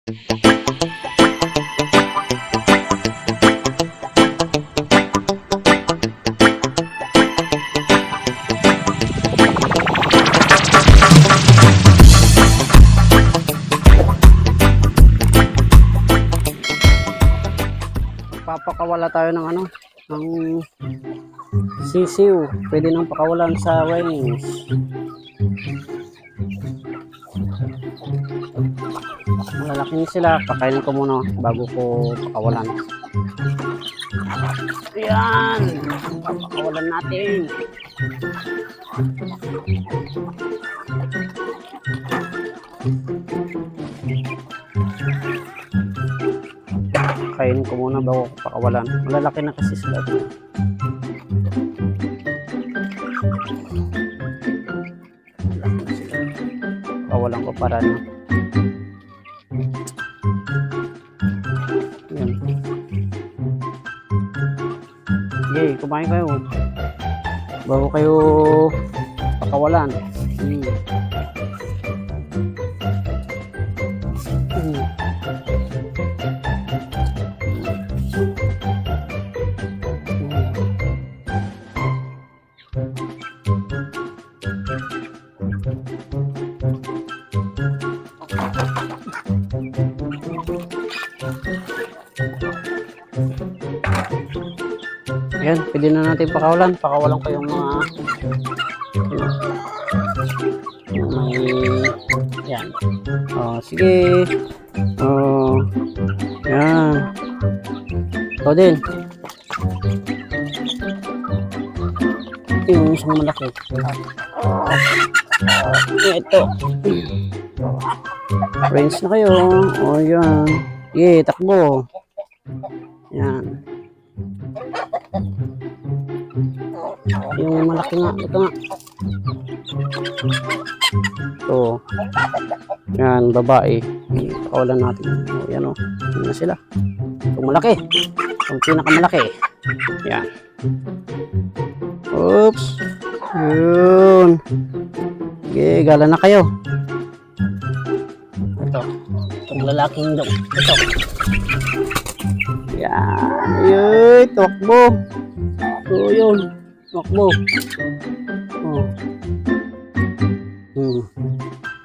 Papakawala tayo ng ng sisiw. Pwede nang pakawalan sa wings. Malalaking sila, pakainin ko muna bago ko pakawalan. Ayan, papakawalan natin. Kainin ko muna bago ko pakawalan. Malalaki na kasi sila. Pakawalan ko para na. Ayan. Okay, kumain kayo. Bago kayo pakawalan. Ayan, pwede na natin pakawalan. Pakawalan ko yung mga may yan. Oh, sige. Oh. Yan. Ito din. Yung isang malaki. Ito. Friends na kayo. Oh, yan. Sige, takbo. Yan. Yung malaki nga, ito nga. Ito. Yan, babae. Pakawalan natin. O, yan o. Yan na sila. Itong malaki. Itong pinakamalaki. Yan. Oops. Yun. Sige, gala na kayo. Ito. Itong lalaking dog. Ito. Yan. Yun. Tuwakbo. So, yun. Tuwakbo. Oh.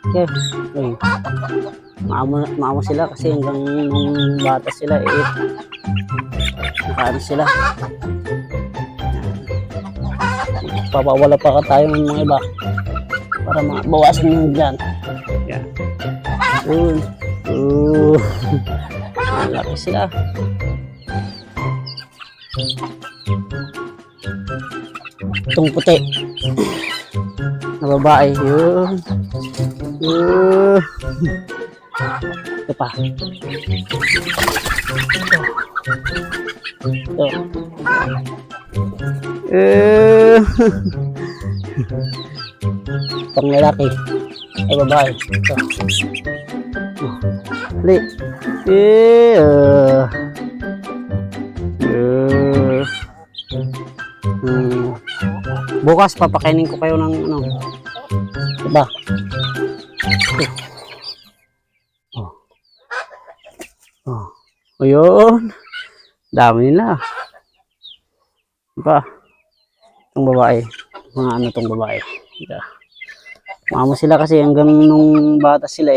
Okay. Okay. Maamo sila kasi hanggang nung bata sila nakaano sila. Papawala pa tayo ng mga iba para mabawasan yung dyan. Yan. Malaki sila. Itong puti na babae. Yun. Ito pa. Ito. Itong lalaki ay babae. Ito. Hali. Bukas papakainin ko kayo ng diba? Ayun. Dami nila. Diba? Itong babae. Mga itong babae. Diba? Mamo sila kasi hanggang nung bata sila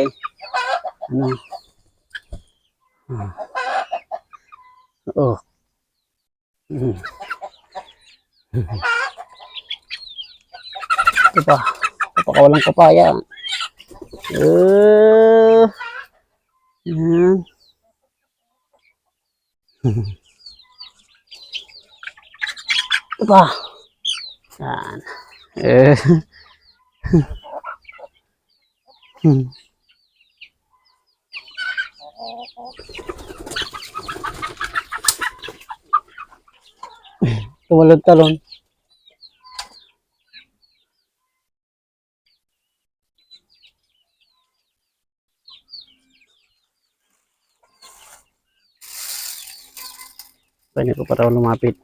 Oh. Ito pa. Papakawalan ko pa yan. Yan. Ito pa. Yan. Tumalog talon. Pwede ko para lumapit.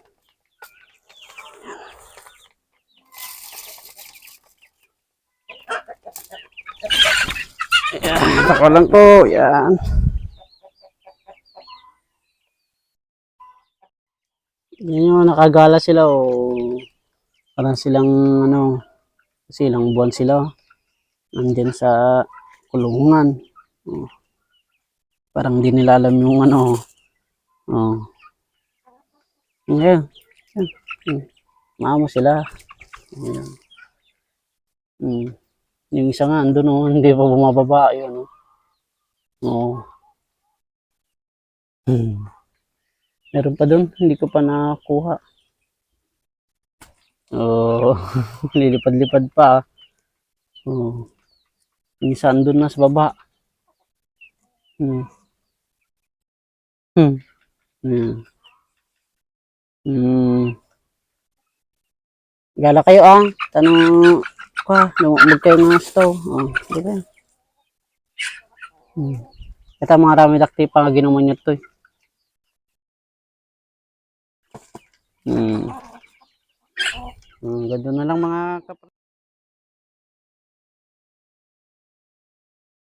Yan, pakawalan ko. Yan. Yun yung nakagala sila o parang silang ano, kasi ilang buwan sila nandyan sa kulungan. Oh, parang di nila alam yung ano. Oh. Ngayon, maamo sila. Ayan. Yung isa nga andun oh, hindi pa bumababa yun oh. Oo. Meron pa dun, hindi ko pa nakuha. Oh, lilipad-lipad pa. Oh. Yung isa andun na sa baba. Hmm. Hmm. Hmm. Hmm. Gala kayo ah. Tanong ka, lumamig kayo ng stove. Oh, di ba? Ito mga rami dakti pa nga ginuman nyo to. Ganito na lang mga kapatid.